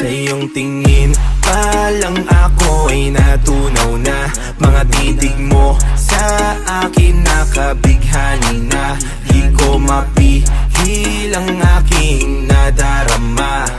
Sa iyong tingin pa lang ako ay natunaw na. Mga titig mo sa akin nakabighani na. Di ko mapihil ang aking nadarama.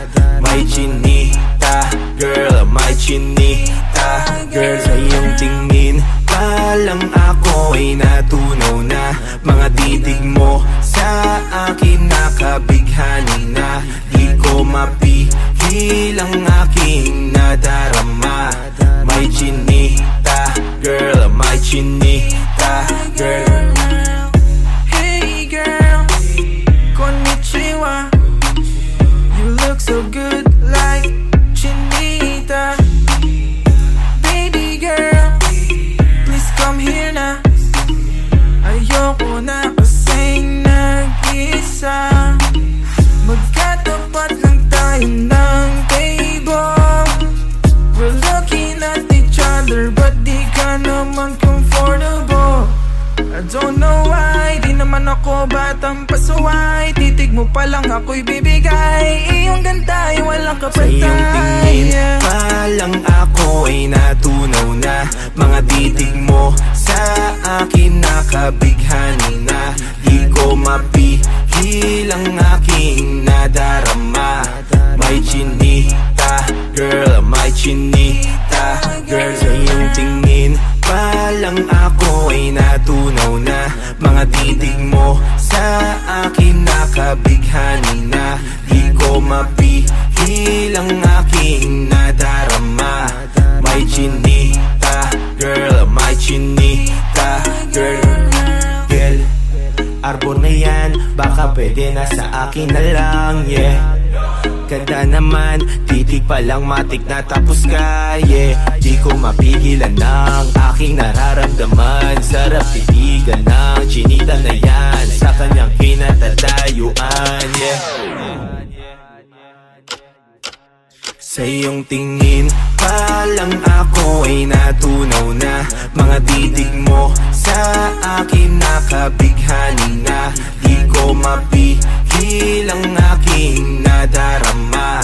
May chinita, girl, may chinita, girl. Sa iyong tingin pa lang ako ay natunaw na. Mga titig mo sa akin nakabighani na. Di ko mapihil ang aking nadarama. May chinita, girl, may chinita, girl. Hey girl, konnichiwa. You look so good like chinita. Baby girl, please come here na. Ayoko na kasing nag-isa. Magkatapat lang tayo ng table. We're looking at each other but di ka naman comfortable. I don't know why, di naman ako batang pasuway. Titig mo pa lang ako'y bibigay. Iyong ganda ay walang Sa kapatay. iyong tingin pa lang ako ay natunaw na. Mga titig mo sa akin nakabighani na. Di ko mapihil ang aking nadarama. May chinita, girl, may chinita, girl. Sa iyong tingin pa lang ako ay natunaw na. Mga titig mo sa akin nakabighani na. Di ko mapihil ang aking nadarama. May chinita, girl, may chinita, girl. Girl, arbor na yan, baka pwede na sa akin na lang, yeah. Ganda naman, titig pa lang matik na tapos ka, yeah. Di ko mapigilan ng aking nararamdaman. Sarap titigan ng chinita na yan sa kanyang kinatatayuan, yeah. Sa iyong tingin pa lang ako ay natunaw na. Mga titig mo sa akin nakabighani na. Di ko mapihil ang aking nadarama.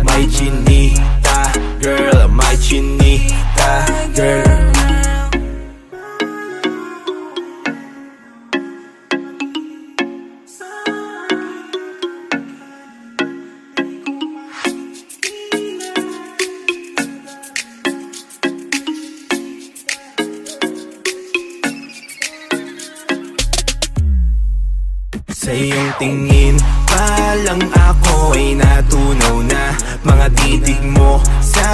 May chinita, girl, may chinita, girl. Sa iyong tingin pa lang ako ay natunaw na. Mga titig mo sa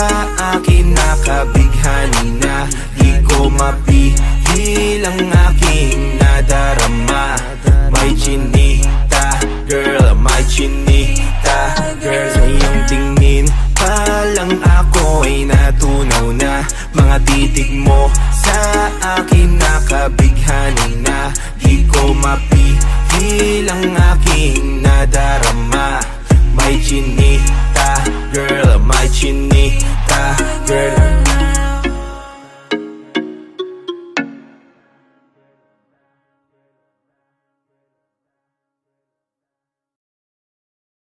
akin nakabighani na. Di ko mapihil ang aking nadarama. May chinita, girl, may chinita, girl. Sa iyong tingin pa lang ako ay natunaw na. Mga titig mo sa akin nakabighani na. Di ko mapihil ang aking nadarama.